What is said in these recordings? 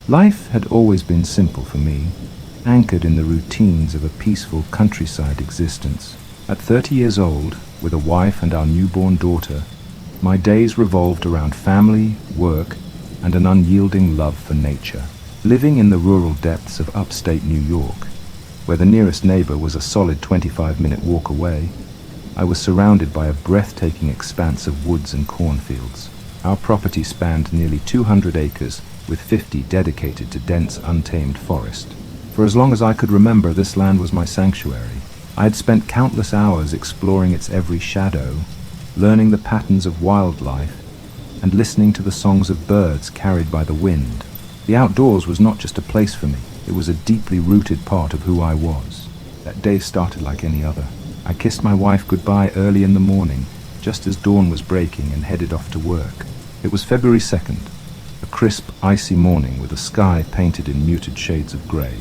Life had always been simple for me, anchored in the routines of a peaceful countryside existence. At 30 years old, with a wife and our newborn daughter, my days revolved around family, work, and an unyielding love for nature. Living in the rural depths of upstate New York, where the nearest neighbor was a solid 25-minute walk away, I was surrounded by a breathtaking expanse of woods and cornfields. Our property spanned nearly 200 acres, with 50 dedicated to dense, untamed forest. For as long as I could remember, this land was my sanctuary. I had spent countless hours exploring its every shadow, learning the patterns of wildlife, and listening to the songs of birds carried by the wind. The outdoors was not just a place for me, it was a deeply rooted part of who I was. That day started like any other. I kissed my wife goodbye early in the morning, just as dawn was breaking, and headed off to work. It was February 2nd, a crisp, icy morning with the sky painted in muted shades of gray.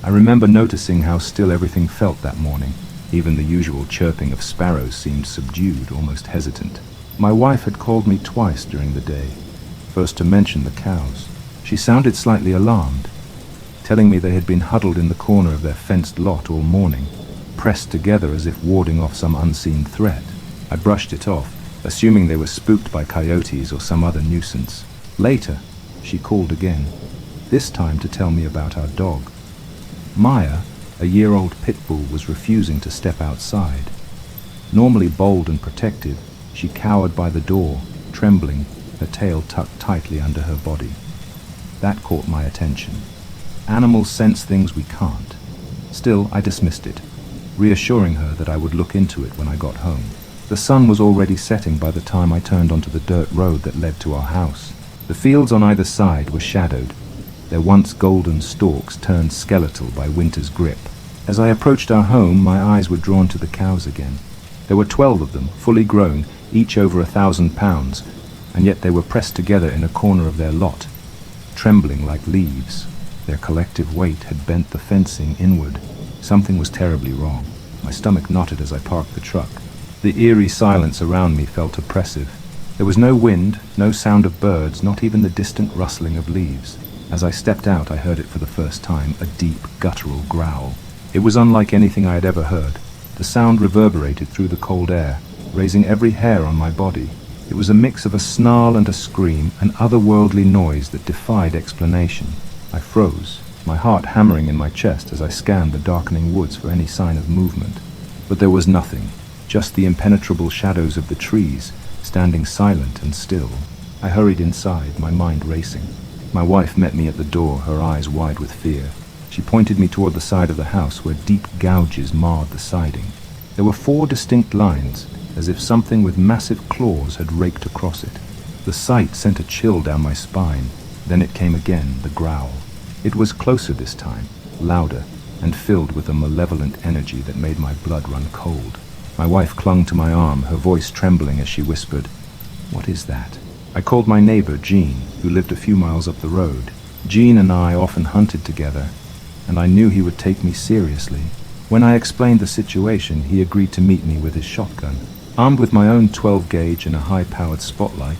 I remember noticing how still everything felt that morning. Even the usual chirping of sparrows seemed subdued, almost hesitant. My wife had called me twice during the day, first to mention the cows. She sounded slightly alarmed, telling me they had been huddled in the corner of their fenced lot all morning, pressed together as if warding off some unseen threat. I brushed it off, assuming they were spooked by coyotes or some other nuisance. Later, she called again, this time to tell me about our dog. Maya, a year-old pit bull, was refusing to step outside. Normally bold and protective, she cowered by the door, trembling, her tail tucked tightly under her body. That caught my attention. Animals sense things we can't. Still, I dismissed it, reassuring her that I would look into it when I got home. The sun was already setting by the time I turned onto the dirt road that led to our house. The fields on either side were shadowed, their once golden stalks turned skeletal by winter's grip. As I approached our home, my eyes were drawn to the cows again. There were 12 of them, fully grown, each over 1,000 pounds, and yet they were pressed together in a corner of their lot, trembling like leaves. Their collective weight had bent the fencing inward. Something was terribly wrong. My stomach knotted as I parked the truck. The eerie silence around me felt oppressive. There was no wind, no sound of birds, not even the distant rustling of leaves. As I stepped out, I heard it for the first time, a deep, guttural growl. It was unlike anything I had ever heard. The sound reverberated through the cold air, raising every hair on my body. It was a mix of a snarl and a scream, an otherworldly noise that defied explanation. I froze, my heart hammering in my chest as I scanned the darkening woods for any sign of movement. But there was nothing, just the impenetrable shadows of the trees, standing silent and still. I hurried inside, my mind racing. My wife met me at the door, her eyes wide with fear. She pointed me toward the side of the house where deep gouges marred the siding. There were 4 distinct lines, as if something with massive claws had raked across it. The sight sent a chill down my spine. Then it came again, the growl. It was closer this time, louder, and filled with a malevolent energy that made my blood run cold. My wife clung to my arm, her voice trembling as she whispered, "What is that?" I called my neighbor, Gene, who lived a few miles up the road. Gene and I often hunted together, and I knew he would take me seriously. When I explained the situation, he agreed to meet me with his shotgun. Armed with my own 12-gauge and a high-powered spotlight,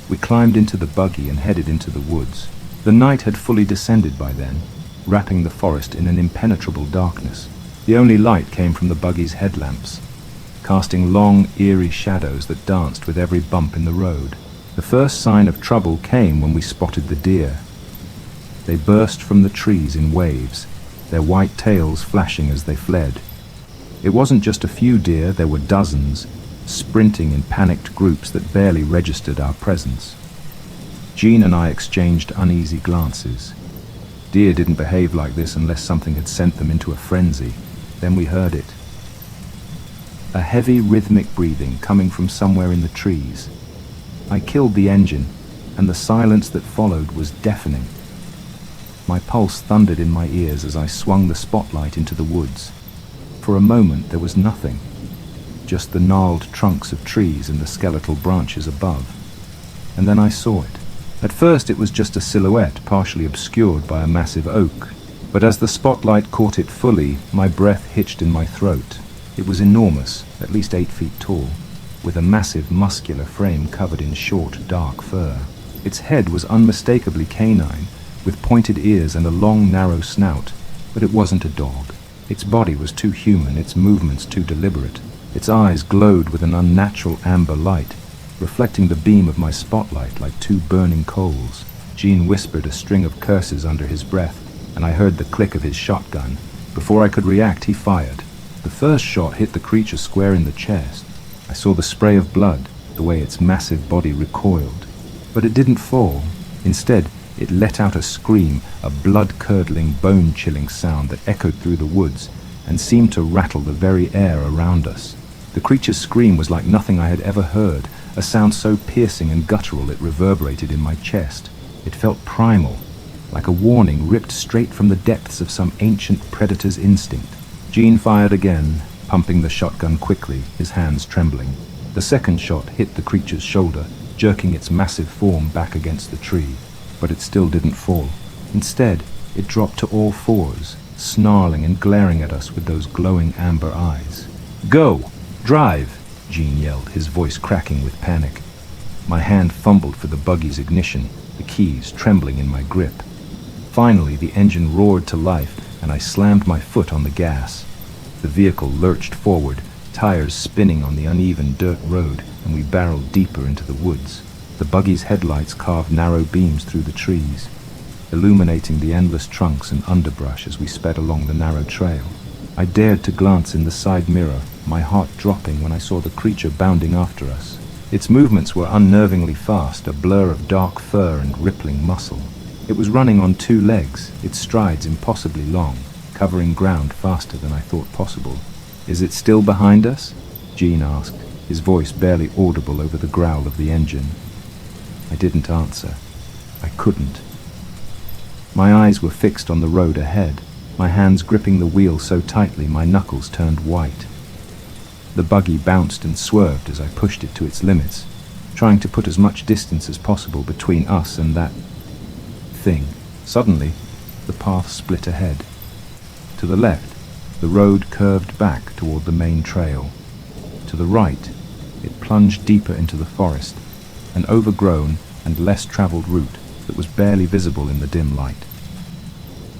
we climbed into the buggy and headed into the woods. The night had fully descended by then, wrapping the forest in an impenetrable darkness. The only light came from the buggy's headlamps, casting long, eerie shadows that danced with every bump in the road. The first sign of trouble came when we spotted the deer. They burst from the trees in waves, their white tails flashing as they fled. It wasn't just a few deer, there were dozens, sprinting in panicked groups that barely registered our presence. Jean and I exchanged uneasy glances. Deer didn't behave like this unless something had sent them into a frenzy. Then we heard it. A heavy, rhythmic breathing coming from somewhere in the trees. I killed the engine, and the silence that followed was deafening. My pulse thundered in my ears as I swung the spotlight into the woods. For a moment there was nothing, just the gnarled trunks of trees and the skeletal branches above. And then I saw it. At first it was just a silhouette partially obscured by a massive oak, but as the spotlight caught it fully, my breath hitched in my throat. It was enormous, at least 8 feet tall, with a massive muscular frame covered in short, dark fur. Its head was unmistakably canine, with pointed ears and a long, narrow snout, but it wasn't a dog. Its body was too human, its movements too deliberate. Its eyes glowed with an unnatural amber light, reflecting the beam of my spotlight like two burning coals. Jean whispered a string of curses under his breath, and I heard the click of his shotgun. Before I could react, he fired. The first shot hit the creature square in the chest. I saw the spray of blood, the way its massive body recoiled. But it didn't fall. Instead, it let out a scream, a blood-curdling, bone-chilling sound that echoed through the woods and seemed to rattle the very air around us. The creature's scream was like nothing I had ever heard, a sound so piercing and guttural it reverberated in my chest. It felt primal, like a warning ripped straight from the depths of some ancient predator's instinct. Jean fired again, pumping the shotgun quickly, his hands trembling. The second shot hit the creature's shoulder, jerking its massive form back against the tree. But it still didn't fall. Instead, it dropped to all fours, snarling and glaring at us with those glowing amber eyes. "Go! Drive!" Jean yelled, his voice cracking with panic. My hand fumbled for the buggy's ignition, the keys trembling in my grip. Finally, the engine roared to life, and I slammed my foot on the gas. The vehicle lurched forward, tires spinning on the uneven dirt road, and we barreled deeper into the woods. The buggy's headlights carved narrow beams through the trees, illuminating the endless trunks and underbrush as we sped along the narrow trail. I dared to glance in the side mirror, my heart dropping when I saw the creature bounding after us. Its movements were unnervingly fast, a blur of dark fur and rippling muscle. It was running on two legs, its strides impossibly long, covering ground faster than I thought possible. "Is it still behind us?" Jean asked, his voice barely audible over the growl of the engine. I didn't answer. I couldn't. My eyes were fixed on the road ahead, my hands gripping the wheel so tightly my knuckles turned white. The buggy bounced and swerved as I pushed it to its limits, trying to put as much distance as possible between us and that thing. Suddenly, the path split ahead. To the left, the road curved back toward the main trail. To the right, it plunged deeper into the forest, an overgrown and less traveled route that was barely visible in the dim light.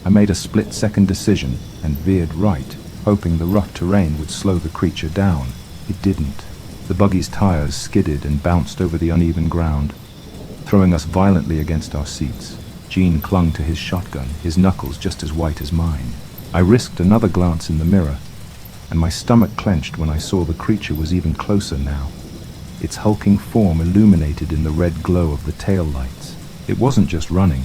I made a split-second decision and veered right, hoping the rough terrain would slow the creature down. It didn't. The buggy's tires skidded and bounced over the uneven ground, throwing us violently against our seats. Jean clung to his shotgun, his knuckles just as white as mine. I risked another glance in the mirror, and my stomach clenched when I saw the creature was even closer now, its hulking form illuminated in the red glow of the tail lights. It wasn't just running,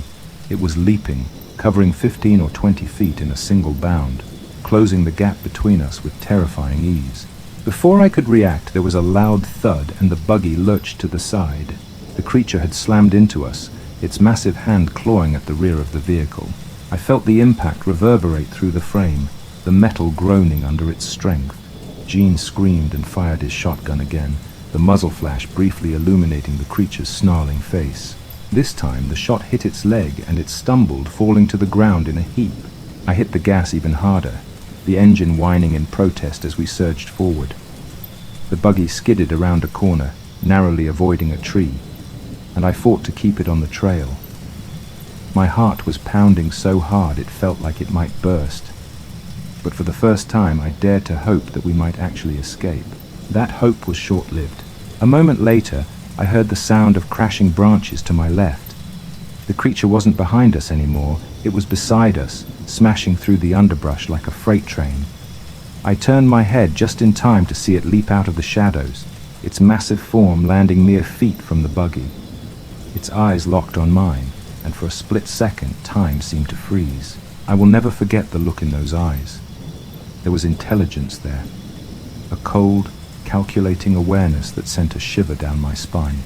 it was leaping, covering 15 or 20 feet in a single bound, closing the gap between us with terrifying ease. Before I could react, there was a loud thud and the buggy lurched to the side. The creature had slammed into us, its massive hand clawing at the rear of the vehicle. I felt the impact reverberate through the frame, the metal groaning under its strength. Jean screamed and fired his shotgun again, the muzzle flash briefly illuminating the creature's snarling face. This time the shot hit its leg and it stumbled, falling to the ground in a heap. I hit the gas even harder, the engine whining in protest as we surged forward. The buggy skidded around a corner, narrowly avoiding a tree, and I fought to keep it on the trail. My heart was pounding so hard it felt like it might burst. But for the first time I dared to hope that we might actually escape. That hope was short-lived. A moment later, I heard the sound of crashing branches to my left. The creature wasn't behind us anymore, it was beside us, smashing through the underbrush like a freight train. I turned my head just in time to see it leap out of the shadows, its massive form landing mere feet from the buggy. Its eyes locked on mine, and for a split second, time seemed to freeze. I will never forget the look in those eyes. There was intelligence there, a cold, calculating awareness that sent a shiver down my spine.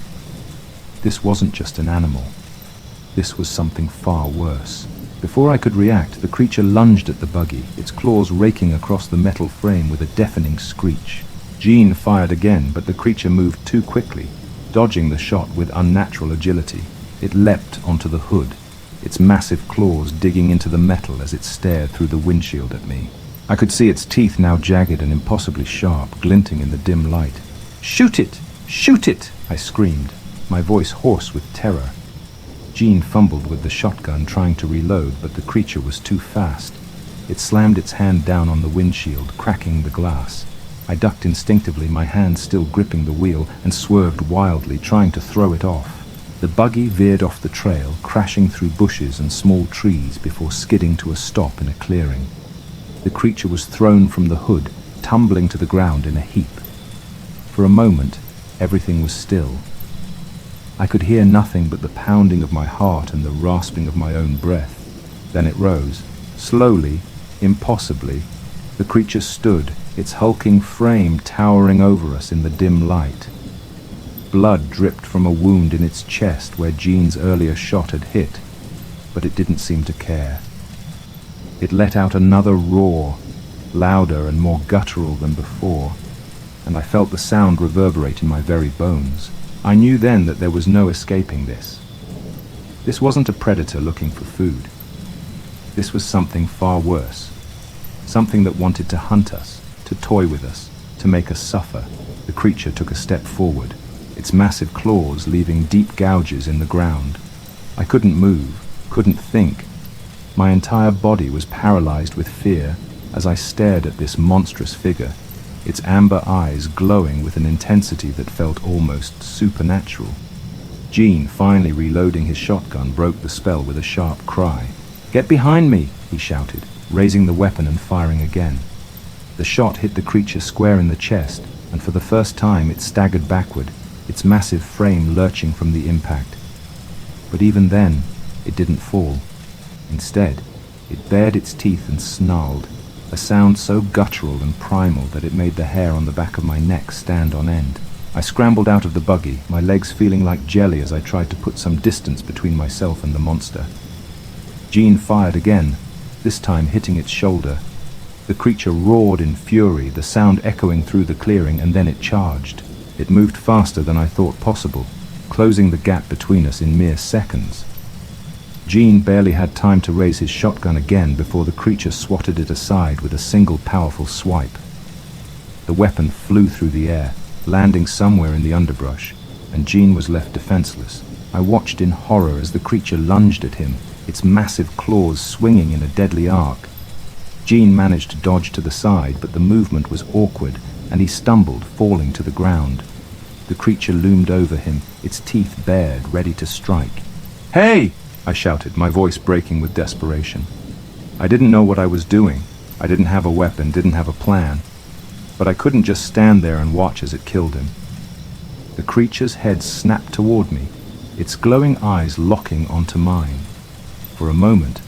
This wasn't just an animal. This was something far worse. Before I could react, the creature lunged at the buggy, its claws raking across the metal frame with a deafening screech. Jean fired again, but the creature moved too quickly, dodging the shot with unnatural agility. It leapt onto the hood, its massive claws digging into the metal as it stared through the windshield at me. I could see its teeth now jagged and impossibly sharp, glinting in the dim light. "Shoot it! Shoot it!" I screamed, my voice hoarse with terror. Jean fumbled with the shotgun, trying to reload, but the creature was too fast. It slammed its hand down on the windshield, cracking the glass. I ducked instinctively, my hand still gripping the wheel, and swerved wildly, trying to throw it off. The buggy veered off the trail, crashing through bushes and small trees before skidding to a stop in a clearing. The creature was thrown from the hood, tumbling to the ground in a heap. For a moment, everything was still. I could hear nothing but the pounding of my heart and the rasping of my own breath. Then it rose. Slowly, impossibly, the creature stood, its hulking frame towering over us in the dim light. Blood dripped from a wound in its chest where Jean's earlier shot had hit, but it didn't seem to care. It let out another roar, louder and more guttural than before, and I felt the sound reverberate in my very bones. I knew then that there was no escaping this. This wasn't a predator looking for food. This was something far worse. Something that wanted to hunt us, to toy with us, to make us suffer. The creature took a step forward, its massive claws leaving deep gouges in the ground. I couldn't move, couldn't think. My entire body was paralyzed with fear as I stared at this monstrous figure, its amber eyes glowing with an intensity that felt almost supernatural. Jean, finally reloading his shotgun, broke the spell with a sharp cry. "Get behind me!" he shouted, raising the weapon and firing again. The shot hit the creature square in the chest, and for the first time it staggered backward, its massive frame lurching from the impact. But even then, it didn't fall. Instead, it bared its teeth and snarled, a sound so guttural and primal that it made the hair on the back of my neck stand on end. I scrambled out of the buggy, my legs feeling like jelly as I tried to put some distance between myself and the monster. Jean fired again, this time hitting its shoulder. The creature roared in fury, the sound echoing through the clearing, and then it charged. It moved faster than I thought possible, closing the gap between us in mere seconds. Jean barely had time to raise his shotgun again before the creature swatted it aside with a single powerful swipe. The weapon flew through the air, landing somewhere in the underbrush, and Jean was left defenseless. I watched in horror as the creature lunged at him, its massive claws swinging in a deadly arc. Jean managed to dodge to the side, but the movement was awkward, and he stumbled, falling to the ground. The creature loomed over him, its teeth bared, ready to strike. "Hey!" I shouted, my voice breaking with desperation. I didn't know what I was doing. I didn't have a weapon, didn't have a plan. But I couldn't just stand there and watch as it killed him. The creature's head snapped toward me, its glowing eyes locking onto mine. For a moment,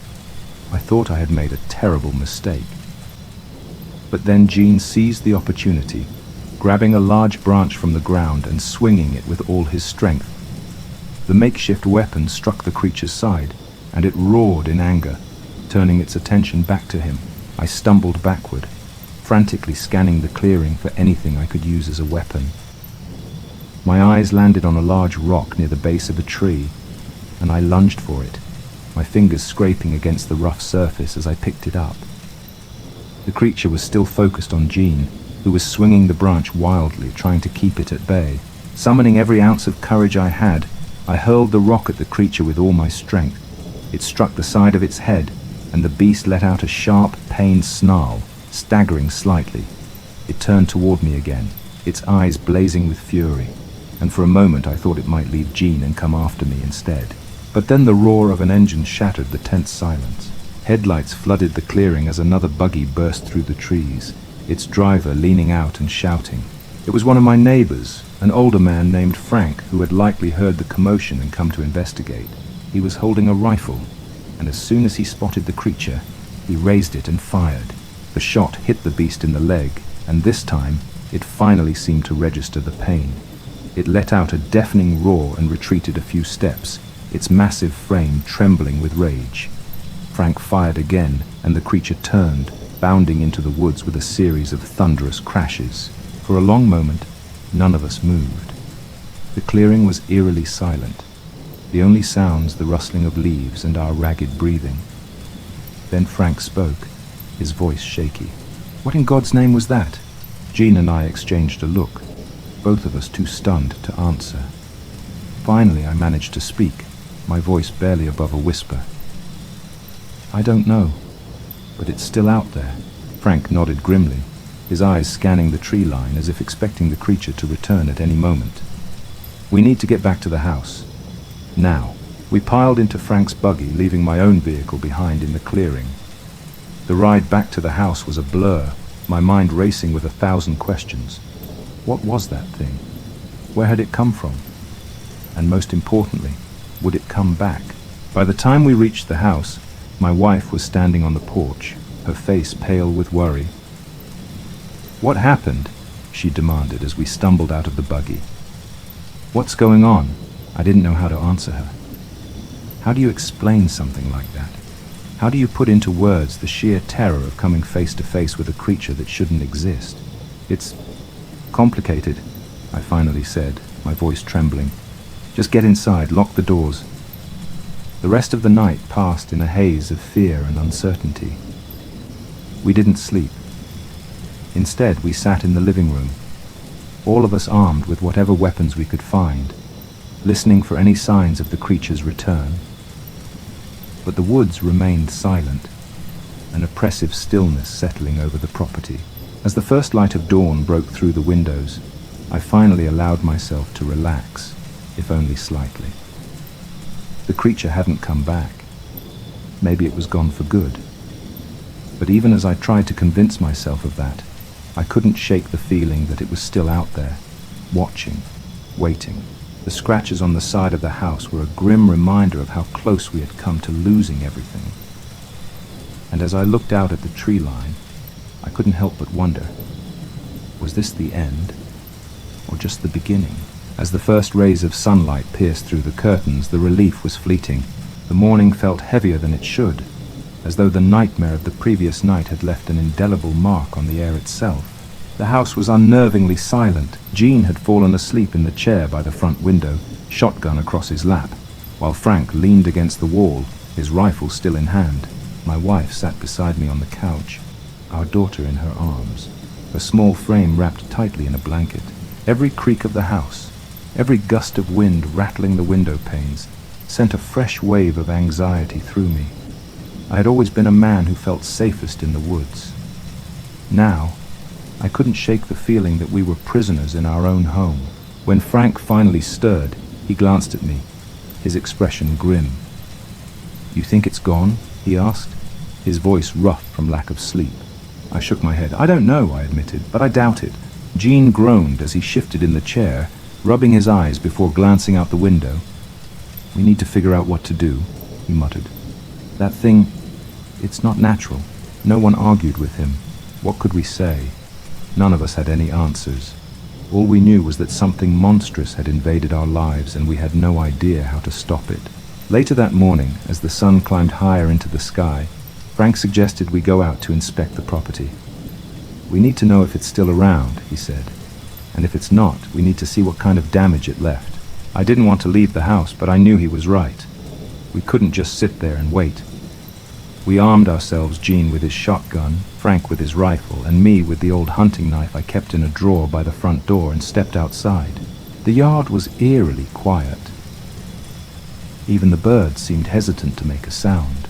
I thought I had made a terrible mistake. But then Jean seized the opportunity, grabbing a large branch from the ground and swinging it with all his strength. The makeshift weapon struck the creature's side, and it roared in anger, turning its attention back to him. I stumbled backward, frantically scanning the clearing for anything I could use as a weapon. My eyes landed on a large rock near the base of a tree, and I lunged for it, my fingers scraping against the rough surface as I picked it up. The creature was still focused on Jean, who was swinging the branch wildly, trying to keep it at bay. Summoning every ounce of courage I had, I hurled the rock at the creature with all my strength. It struck the side of its head, and the beast let out a sharp, pained snarl, staggering slightly. It turned toward me again, its eyes blazing with fury, and for a moment I thought it might leave Jean and come after me instead. But then the roar of an engine shattered the tense silence. Headlights flooded the clearing as another buggy burst through the trees, its driver leaning out and shouting. It was one of my neighbors, an older man named Frank, who had likely heard the commotion and come to investigate. He was holding a rifle, and as soon as he spotted the creature, he raised it and fired. The shot hit the beast in the leg, and this time, it finally seemed to register the pain. It let out a deafening roar and retreated a few steps, its massive frame trembling with rage. Frank fired again, and the creature turned, bounding into the woods with a series of thunderous crashes. For a long moment, none of us moved. The clearing was eerily silent, the only sounds the rustling of leaves and our ragged breathing. Then Frank spoke, his voice shaky. "What in God's name was that?" Jean and I exchanged a look, both of us too stunned to answer. Finally I managed to speak. my voice barely above a whisper. "I don't know, but it's still out there." Frank nodded grimly, his eyes scanning the tree line as if expecting the creature to return at any moment. "We need to get back to the house. Now." We piled into Frank's buggy, leaving my own vehicle behind in the clearing. The ride back to the house was a blur, my mind racing with 1,000 questions. What was that thing? Where had it come from? And most importantly, would it come back? By the time we reached the house, my wife was standing on the porch, her face pale with worry. "What happened?" she demanded as we stumbled out of the buggy. "What's going on?" I didn't know how to answer her. How do you explain something like that? How do you put into words the sheer terror of coming face to face with a creature that shouldn't exist? "It's complicated," I finally said, my voice trembling. "Just get inside, lock the doors." The rest of the night passed in a haze of fear and uncertainty. We didn't sleep. Instead, we sat in the living room, all of us armed with whatever weapons we could find, listening for any signs of the creature's return. But the woods remained silent, an oppressive stillness settling over the property. As the first light of dawn broke through the windows, I finally allowed myself to relax, if only slightly. The creature hadn't come back. Maybe it was gone for good. But even as I tried to convince myself of that, I couldn't shake the feeling that it was still out there, watching, waiting. The scratches on the side of the house were a grim reminder of how close we had come to losing everything. And as I looked out at the tree line, I couldn't help but wonder, was this the end, or just the beginning? As the first rays of sunlight pierced through the curtains, the relief was fleeting. The morning felt heavier than it should, as though the nightmare of the previous night had left an indelible mark on the air itself. The house was unnervingly silent. Jean had fallen asleep in the chair by the front window, shotgun across his lap, while Frank leaned against the wall, his rifle still in hand. My wife sat beside me on the couch, our daughter in her arms, her small frame wrapped tightly in a blanket. Every creak of the house, every gust of wind rattling the window panes, sent a fresh wave of anxiety through me. I had always been a man who felt safest in the woods. Now, I couldn't shake the feeling that we were prisoners in our own home. When Frank finally stirred, he glanced at me, his expression grim. "You think it's gone?" he asked, his voice rough from lack of sleep. I shook my head. "I don't know," I admitted, "but I doubt it." Jean groaned as he shifted in the chair, rubbing his eyes before glancing out the window. "We need to figure out what to do," he muttered. "That thing, it's not natural." No one argued with him. What could we say? None of us had any answers. All we knew was that something monstrous had invaded our lives, and we had no idea how to stop it. Later that morning, as the sun climbed higher into the sky, Frank suggested we go out to inspect the property. "We need to know if it's still around," he said. "And if it's not, we need to see what kind of damage it left." I didn't want to leave the house, but I knew he was right. We couldn't just sit there and wait. We armed ourselves, Jean with his shotgun, Frank with his rifle, and me with the old hunting knife I kept in a drawer by the front door, and stepped outside. The yard was eerily quiet. Even the birds seemed hesitant to make a sound.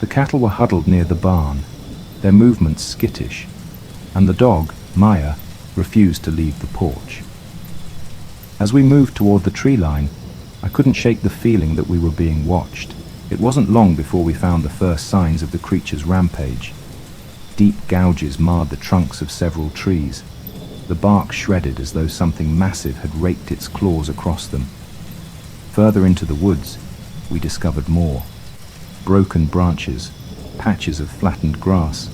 The cattle were huddled near the barn, their movements skittish, and the dog, Maya, refused to leave the porch. As we moved toward the tree line, I couldn't shake the feeling that we were being watched. It wasn't long before we found the first signs of the creature's rampage. Deep gouges marred the trunks of several trees, the bark shredded as though something massive had raked its claws across them. Further into the woods, we discovered more. Broken branches, patches of flattened grass,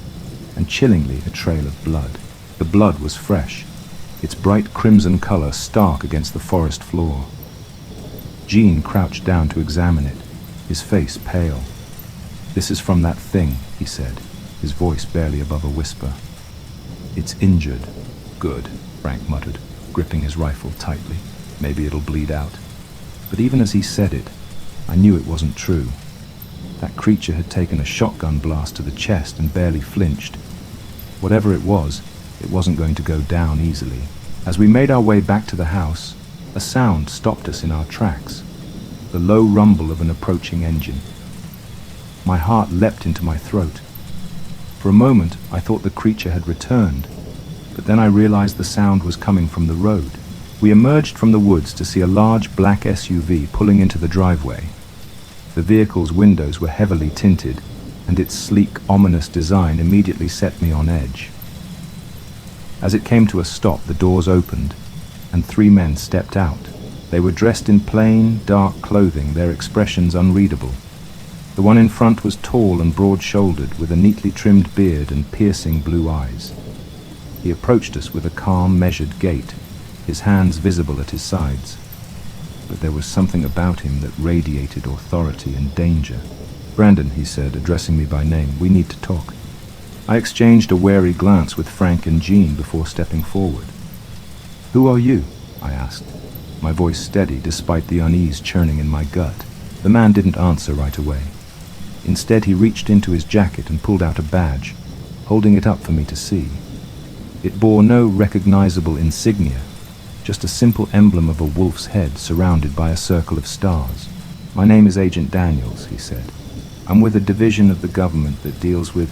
and chillingly a trail of blood. The blood was fresh, its bright crimson color stark against the forest floor. Jean crouched down to examine it, his face pale. "This is from that thing," he said, his voice barely above a whisper. "It's injured." "Good," Frank muttered, gripping his rifle tightly. "Maybe it'll bleed out." But even as he said it, I knew it wasn't true. That creature had taken a shotgun blast to the chest and barely flinched. Whatever it wasn't going to go down easily. As we made our way back to the house, a sound stopped us in our tracks. the low rumble of an approaching engine. My heart leapt into my throat. For a moment, I thought the creature had returned, but then I realized the sound was coming from the road. We emerged from the woods to see a large black SUV pulling into the driveway. The vehicle's windows were heavily tinted, and its sleek, ominous design immediately set me on edge. As it came to a stop, the doors opened, and 3 men stepped out. They were dressed in plain, dark clothing, their expressions unreadable. The one in front was tall and broad-shouldered, with a neatly trimmed beard and piercing blue eyes. He approached us with a calm, measured gait, his hands visible at his sides. But there was something about him that radiated authority and danger. "Brandon," he said, addressing me by name, "we need to talk." I exchanged a wary glance with Frank and Jean before stepping forward. "Who are you?" I asked, my voice steady despite the unease churning in my gut. The man didn't answer right away. Instead, he reached into his jacket and pulled out a badge, holding it up for me to see. It bore no recognizable insignia, just a simple emblem of a wolf's head surrounded by a circle of stars. "My name is Agent Daniels," he said. "I'm with a division of the government that deals with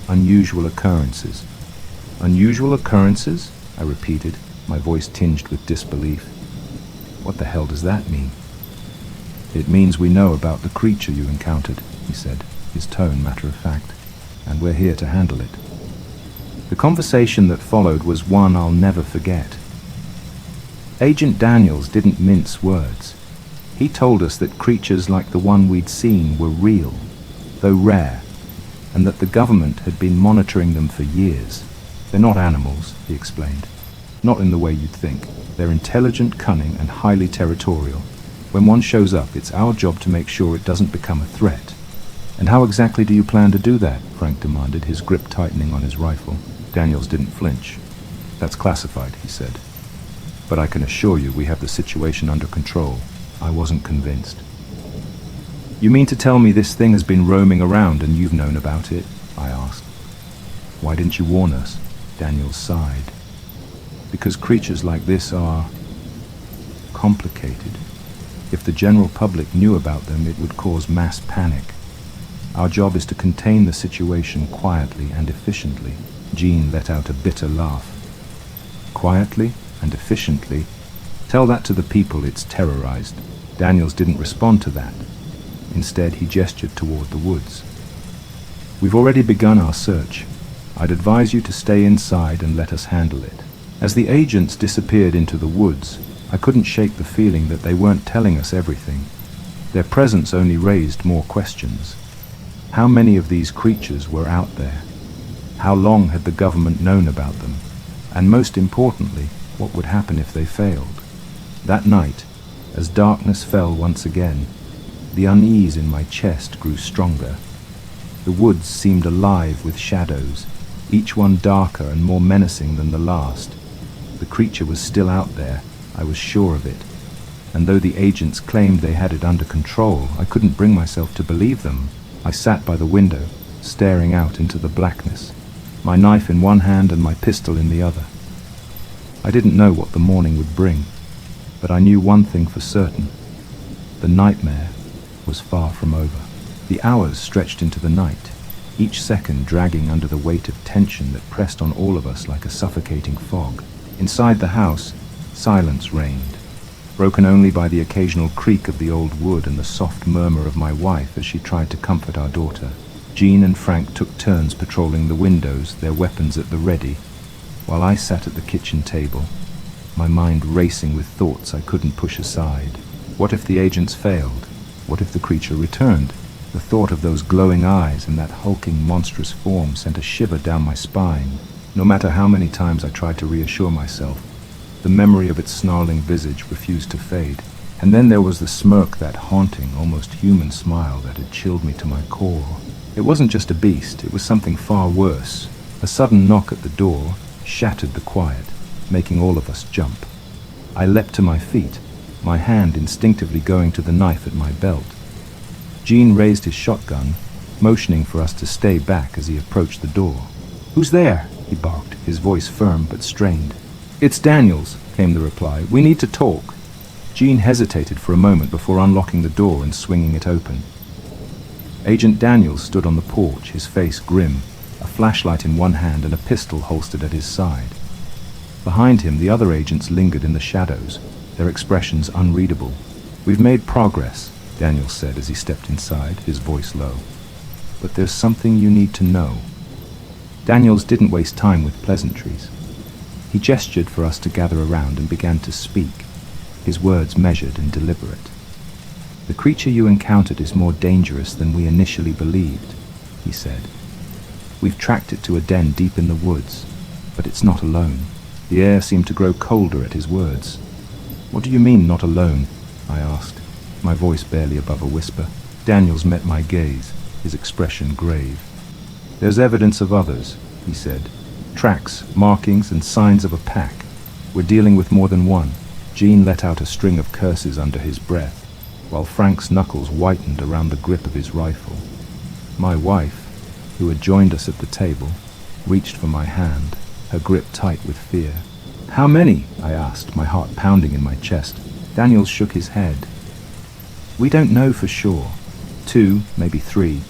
unusual occurrences." "Unusual occurrences?" I repeated, my voice tinged with disbelief. "What the hell does that mean?" "It means we know about the creature you encountered," he said, his tone matter of fact, "and we're here to handle it." The conversation that followed was one I'll never forget. Agent Daniels didn't mince words. He told us that creatures like the one we'd seen were real, though rare, and that the government had been monitoring them for years. "They're not animals," he explained. "Not in the way you'd think. They're intelligent, cunning, and highly territorial. When one shows up, it's our job to make sure it doesn't become a threat." "And how exactly do you plan to do that?" Frank demanded, his grip tightening on his rifle. Daniels didn't flinch. "That's classified," he said. "But I can assure you we have the situation under control." I wasn't convinced. "You mean to tell me this thing has been roaming around and you've known about it?" I asked. "Why didn't you warn us?" Daniels sighed. "Because creatures like this are complicated. If the general public knew about them, it would cause mass panic. Our job is to contain the situation quietly and efficiently." Jean let out a bitter laugh. "Quietly and efficiently? Tell that to the people it's terrorized." Daniels didn't respond to that. Instead, he gestured toward the woods. "We've already begun our search. I'd advise you to stay inside and let us handle it." As the agents disappeared into the woods, I couldn't shake the feeling that they weren't telling us everything. Their presence only raised more questions. How many of these creatures were out there? How long had the government known about them? And most importantly, what would happen if they failed? That night, as darkness fell once again, the unease in my chest grew stronger. The woods seemed alive with shadows, each one darker and more menacing than the last. The creature was still out there, I was sure of it. And though the agents claimed they had it under control, I couldn't bring myself to believe them. I sat by the window, staring out into the blackness, my knife in one hand and my pistol in the other. I didn't know what the morning would bring, but I knew one thing for certain. The nightmare was far from over. The hours stretched into the night, each second dragging under the weight of tension that pressed on all of us like a suffocating fog. Inside the house, silence reigned, broken only by the occasional creak of the old wood and the soft murmur of my wife as she tried to comfort our daughter. Jean and Frank took turns patrolling the windows, their weapons at the ready, while I sat at the kitchen table, my mind racing with thoughts I couldn't push aside. What if the agents failed? What if the creature returned? The thought of those glowing eyes and that hulking, monstrous form sent a shiver down my spine. No matter how many times I tried to reassure myself, the memory of its snarling visage refused to fade. And then there was the smirk, that haunting, almost human smile that had chilled me to my core. It wasn't just a beast, it was something far worse. A sudden knock at the door shattered the quiet, making all of us jump. I leapt to my feet, my hand instinctively going to the knife at my belt. Jean raised his shotgun, motioning for us to stay back as he approached the door. "Who's there?" he barked, his voice firm but strained. "It's Daniels," came the reply. "We need to talk." Jean hesitated for a moment before unlocking the door and swinging it open. Agent Daniels stood on the porch, his face grim, a flashlight in one hand and a pistol holstered at his side. Behind him, the other agents lingered in the shadows, their expressions unreadable. "We've made progress," Daniels said as he stepped inside, his voice low. "But there's something you need to know." Daniels didn't waste time with pleasantries. He gestured for us to gather around and began to speak, his words measured and deliberate. "The creature you encountered is more dangerous than we initially believed," he said. "We've tracked it to a den deep in the woods, but it's not alone." The air seemed to grow colder at his words. "What do you mean, not alone?" I asked, my voice barely above a whisper. Daniels met my gaze, his expression grave. "There's evidence of others," he said. "Tracks, markings, and signs of a pack. We're dealing with more than one." Jean let out a string of curses under his breath, while Frank's knuckles whitened around the grip of his rifle. My wife, who had joined us at the table, reached for my hand, her grip tight with fear. "How many?" I asked, my heart pounding in my chest. Daniels shook his head. "We don't know for sure. 2, maybe 3.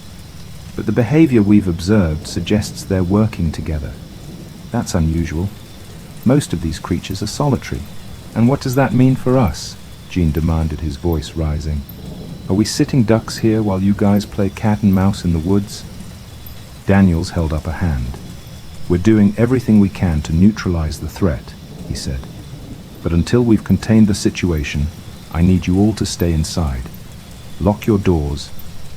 But the behavior we've observed suggests they're working together. That's unusual. Most of these creatures are solitary. And what does that mean for us?" Jean demanded, his voice rising. "Are we sitting ducks here while you guys play cat and mouse in the woods?" Daniels held up a hand. "We're doing everything we can to neutralize the threat," he said. "But until we've contained the situation, I need you all to stay inside. Lock your doors,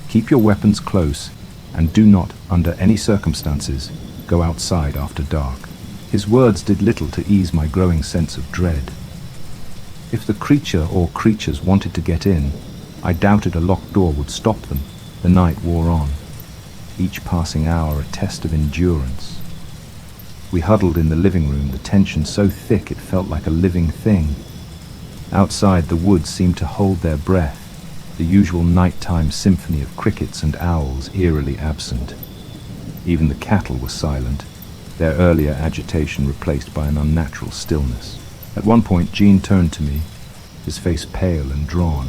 keep your weapons close, and do not, under any circumstances, go outside after dark." His words did little to ease my growing sense of dread. If the creature or creatures wanted to get in, I doubted a locked door would stop them. The night wore on, each passing hour a test of endurance. We huddled in the living room, the tension so thick it felt like a living thing. Outside, the woods seemed to hold their breath, the usual nighttime symphony of crickets and owls eerily absent. Even the cattle were silent, their earlier agitation replaced by an unnatural stillness. At one point, Jean turned to me, his face pale and drawn.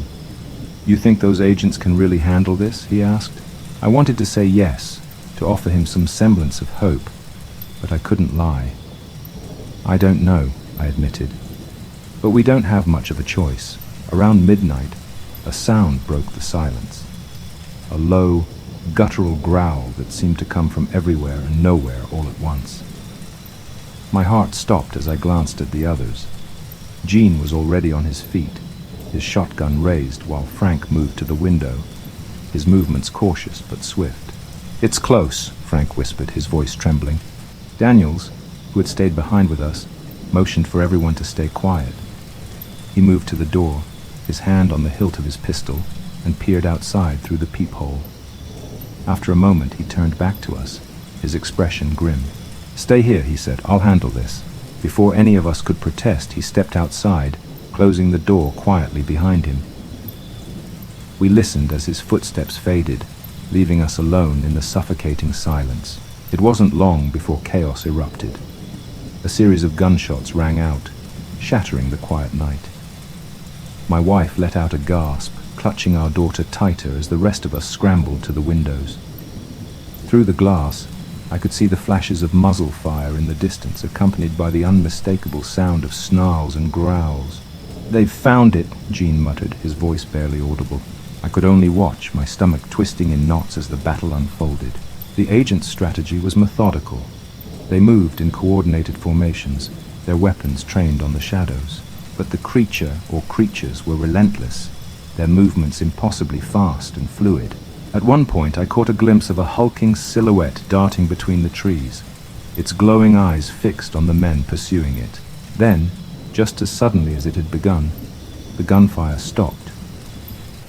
"You think those agents can really handle this?" he asked. I wanted to say yes, to offer him some semblance of hope, but I couldn't lie. "I don't know," I admitted. "But we don't have much of a choice." Around midnight, a sound broke the silence. A low, guttural growl that seemed to come from everywhere and nowhere all at once. My heart stopped as I glanced at the others. Jean was already on his feet, his shotgun raised while Frank moved to the window, his movements cautious but swift. "It's close," Frank whispered, his voice trembling. Daniels, who had stayed behind with us, motioned for everyone to stay quiet. He moved to the door, his hand on the hilt of his pistol, and peered outside through the peephole. After a moment, he turned back to us, his expression grim. "Stay here," he said. "I'll handle this." Before any of us could protest, he stepped outside, closing the door quietly behind him. We listened as his footsteps faded, leaving us alone in the suffocating silence. It wasn't long before chaos erupted. A series of gunshots rang out, shattering the quiet night. My wife let out a gasp, clutching our daughter tighter as the rest of us scrambled to the windows. Through the glass, I could see the flashes of muzzle fire in the distance, accompanied by the unmistakable sound of snarls and growls. "They've found it," Jean muttered, his voice barely audible. I could only watch, my stomach twisting in knots as the battle unfolded. The agent's strategy was methodical. They moved in coordinated formations, their weapons trained on the shadows. But the creature or creatures were relentless, their movements impossibly fast and fluid. At one point, I caught a glimpse of a hulking silhouette darting between the trees, its glowing eyes fixed on the men pursuing it. Then, just as suddenly as it had begun, the gunfire stopped.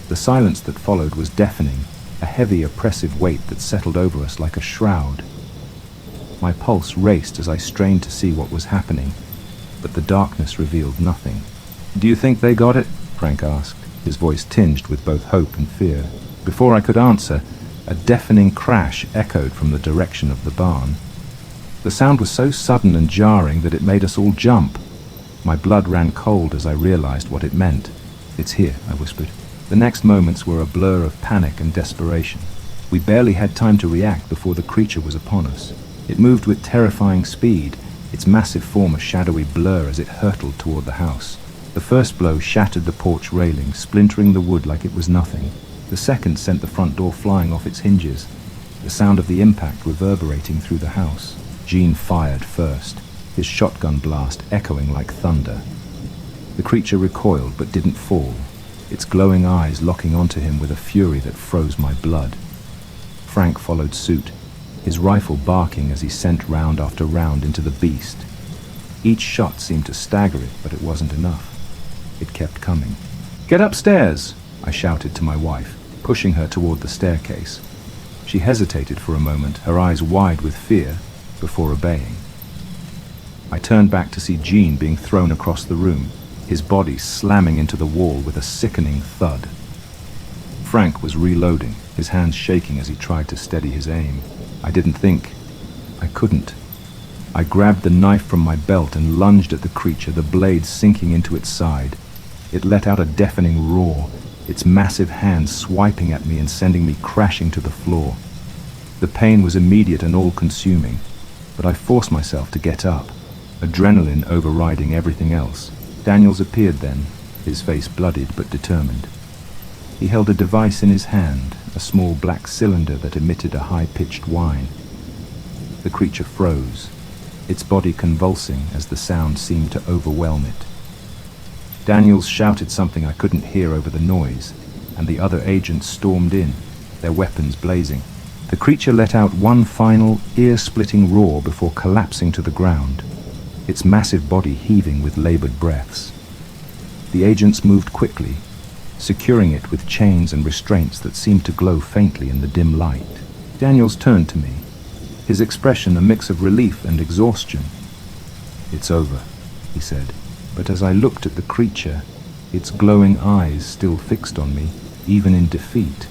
The silence that followed was deafening, a heavy, oppressive weight that settled over us like a shroud. My pulse raced as I strained to see what was happening, but the darkness revealed nothing. "Do you think they got it?" Frank asked, his voice tinged with both hope and fear. Before I could answer, a deafening crash echoed from the direction of the barn. The sound was so sudden and jarring that it made us all jump. My blood ran cold as I realized what it meant. "It's here," I whispered. The next moments were a blur of panic and desperation. We barely had time to react before the creature was upon us. It moved with terrifying speed, its massive form a shadowy blur as it hurtled toward the house. The first blow shattered the porch railing, splintering the wood like it was nothing. The second sent the front door flying off its hinges, the sound of the impact reverberating through the house. Gene fired first, his shotgun blast echoing like thunder. The creature recoiled but didn't fall, its glowing eyes locking onto him with a fury that froze my blood. Frank followed suit, his rifle barking as he sent round after round into the beast. Each shot seemed to stagger it, but it wasn't enough. It kept coming. "Get upstairs!" I shouted to my wife, pushing her toward the staircase. She hesitated for a moment, her eyes wide with fear, before obeying. I turned back to see Gene being thrown across the room, his body slamming into the wall with a sickening thud. Frank was reloading, his hands shaking as he tried to steady his aim. I didn't think. I couldn't. I grabbed the knife from my belt and lunged at the creature, the blade sinking into its side. It let out a deafening roar, its massive hands swiping at me and sending me crashing to the floor. The pain was immediate and all-consuming, but I forced myself to get up, adrenaline overriding everything else. Daniels appeared then, his face bloodied but determined. He held a device in his hand, a small black cylinder that emitted a high-pitched whine. The creature froze, its body convulsing as the sound seemed to overwhelm it. Daniels shouted something I couldn't hear over the noise, and the other agents stormed in, their weapons blazing. The creature let out one final, ear-splitting roar before collapsing to the ground, its massive body heaving with labored breaths. The agents moved quickly, securing it with chains and restraints that seemed to glow faintly in the dim light. Daniels turned to me, his expression a mix of relief and exhaustion. "It's over," he said, but as I looked at the creature, its glowing eyes still fixed on me, even in defeat,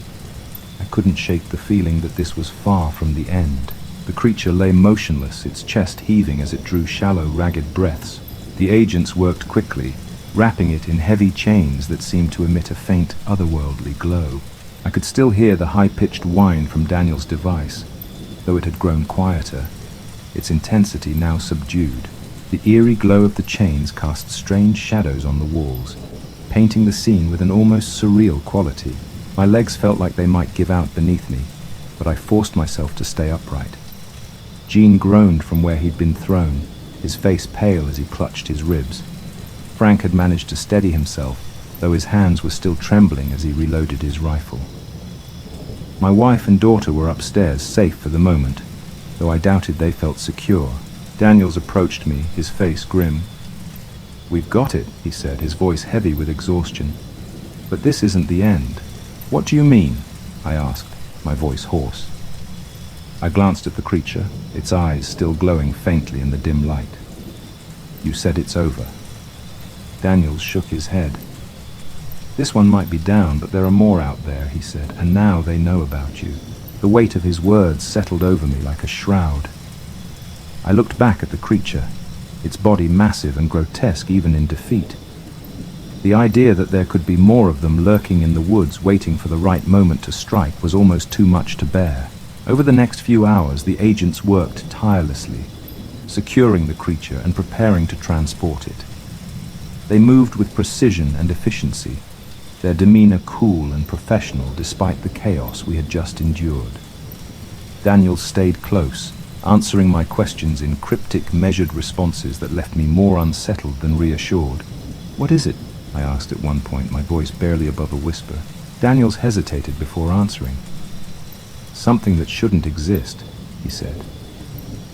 I couldn't shake the feeling that this was far from the end. The creature lay motionless, its chest heaving as it drew shallow, ragged breaths. The agents worked quickly, wrapping it in heavy chains that seemed to emit a faint, otherworldly glow. I could still hear the high-pitched whine from Daniel's device, though it had grown quieter, its intensity now subdued. The eerie glow of the chains cast strange shadows on the walls, painting the scene with an almost surreal quality. My legs felt like they might give out beneath me, but I forced myself to stay upright. Gene groaned from where he'd been thrown, his face pale as he clutched his ribs. Frank had managed to steady himself, though his hands were still trembling as he reloaded his rifle. My wife and daughter were upstairs, safe for the moment, though I doubted they felt secure. Daniels approached me, his face grim. "We've got it," he said, his voice heavy with exhaustion. "But this isn't the end." "What do you mean?" I asked, my voice hoarse. I glanced at the creature, its eyes still glowing faintly in the dim light. "You said it's over." Daniels shook his head. "This one might be down, but there are more out there," he said, "and now they know about you." The weight of his words settled over me like a shroud. I looked back at the creature, its body massive and grotesque even in defeat. The idea that there could be more of them lurking in the woods waiting for the right moment to strike was almost too much to bear. Over the next few hours, the agents worked tirelessly, securing the creature and preparing to transport it. They moved with precision and efficiency, their demeanor cool and professional despite the chaos we had just endured. Daniels stayed close, answering my questions in cryptic, measured responses that left me more unsettled than reassured. "What is it?" I asked at one point, my voice barely above a whisper. Daniels hesitated before answering. "Something that shouldn't exist," he said.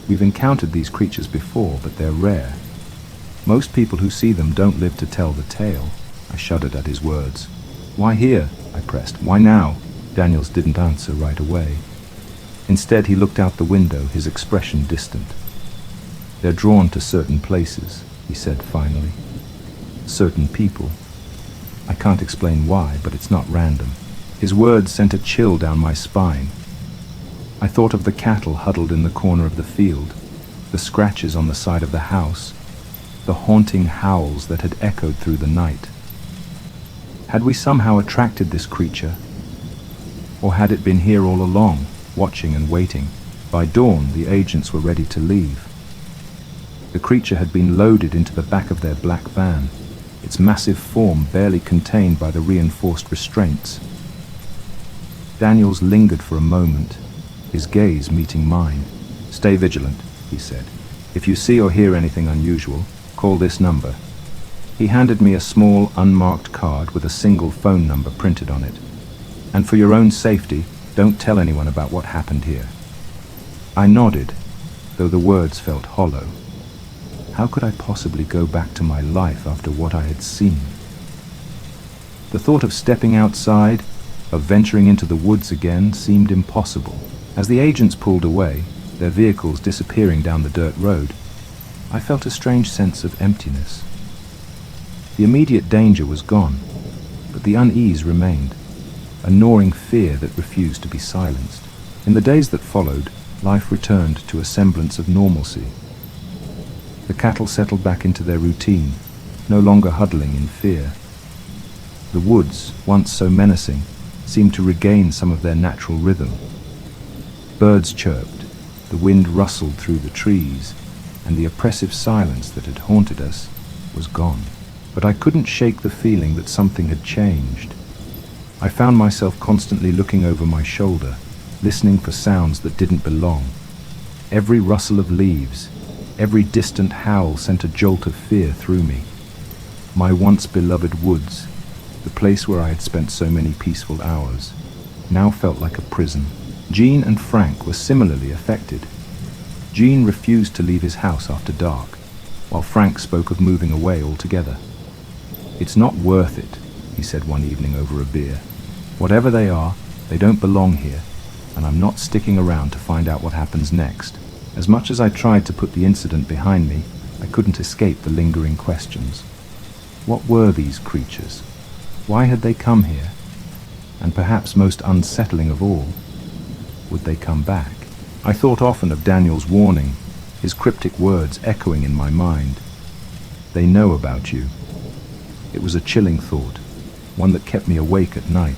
"We've encountered these creatures before, but they're rare. Most people who see them don't live to tell the tale." I shuddered at his words. "Why here?" I pressed. "Why now?" Daniels didn't answer right away. Instead, he looked out the window, his expression distant. "They're drawn to certain places," he said finally. "Certain people. I can't explain why, but it's not random." His words sent a chill down my spine. I thought of the cattle huddled in the corner of the field, the scratches on the side of the house, the haunting howls that had echoed through the night. Had we somehow attracted this creature? Or had it been here all along, watching and waiting? By dawn, the agents were ready to leave. The creature had been loaded into the back of their black van, its massive form barely contained by the reinforced restraints. Daniels lingered for a moment, his gaze meeting mine. "Stay vigilant," he said. "If you see or hear anything unusual, call this number." He handed me a small, unmarked card with a single phone number printed on it. "And for your own safety, don't tell anyone about what happened here." I nodded, though the words felt hollow. How could I possibly go back to my life after what I had seen? The thought of stepping outside, of venturing into the woods again, seemed impossible. As the agents pulled away, their vehicles disappearing down the dirt road, I felt a strange sense of emptiness. The immediate danger was gone, but the unease remained, a gnawing fear that refused to be silenced. In the days that followed, life returned to a semblance of normalcy. The cattle settled back into their routine, no longer huddling in fear. The woods, once so menacing, seemed to regain some of their natural rhythm. Birds chirped, the wind rustled through the trees, and the oppressive silence that had haunted us was gone. But I couldn't shake the feeling that something had changed. I found myself constantly looking over my shoulder, listening for sounds that didn't belong. Every rustle of leaves, every distant howl sent a jolt of fear through me. My once beloved woods, the place where I had spent so many peaceful hours, now felt like a prison. Jean and Frank were similarly affected. Jean refused to leave his house after dark, while Frank spoke of moving away altogether. "It's not worth it," he said one evening over a beer. "Whatever they are, they don't belong here, and I'm not sticking around to find out what happens next." As much as I tried to put the incident behind me, I couldn't escape the lingering questions. What were these creatures? Why had they come here? And perhaps most unsettling of all, would they come back? I thought often of Daniel's warning, his cryptic words echoing in my mind. "They know about you." It was a chilling thought, one that kept me awake at night.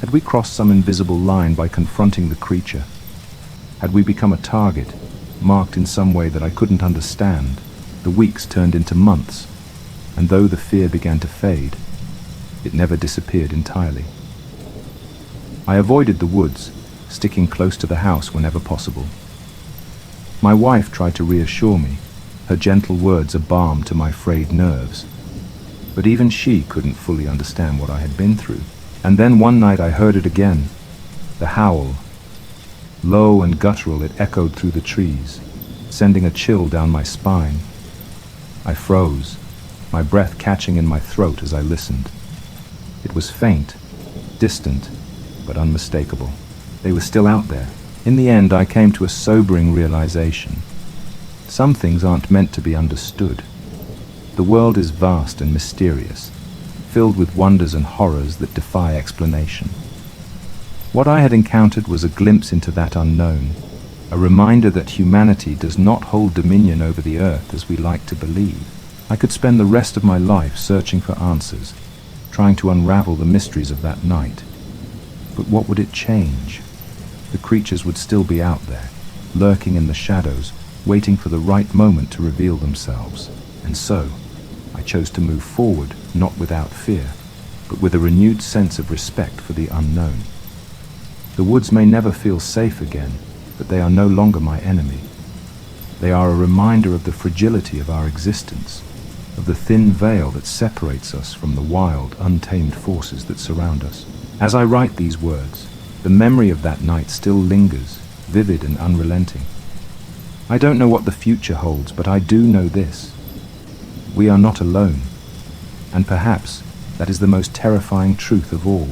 Had we crossed some invisible line by confronting the creature? Had we become a target, marked in some way that I couldn't understand? The weeks turned into months, and though the fear began to fade, it never disappeared entirely. I avoided the woods, sticking close to the house whenever possible. My wife tried to reassure me, her gentle words a balm to my frayed nerves. But even she couldn't fully understand what I had been through. And then one night I heard it again, the howl. Low and guttural, it echoed through the trees, sending a chill down my spine. I froze, my breath catching in my throat as I listened. It was faint, distant, but unmistakable. They were still out there. In the end, I came to a sobering realization. Some things aren't meant to be understood. The world is vast and mysterious, filled with wonders and horrors that defy explanation. What I had encountered was a glimpse into that unknown, a reminder that humanity does not hold dominion over the earth as we like to believe. I could spend the rest of my life searching for answers, trying to unravel the mysteries of that night. But what would it change? The creatures would still be out there, lurking in the shadows, waiting for the right moment to reveal themselves. And so, I chose to move forward, not without fear, but with a renewed sense of respect for the unknown. The woods may never feel safe again, but they are no longer my enemy. They are a reminder of the fragility of our existence, of the thin veil that separates us from the wild, untamed forces that surround us. As I write these words, the memory of that night still lingers, vivid and unrelenting. I don't know what the future holds, but I do know this. We are not alone, and perhaps that is the most terrifying truth of all.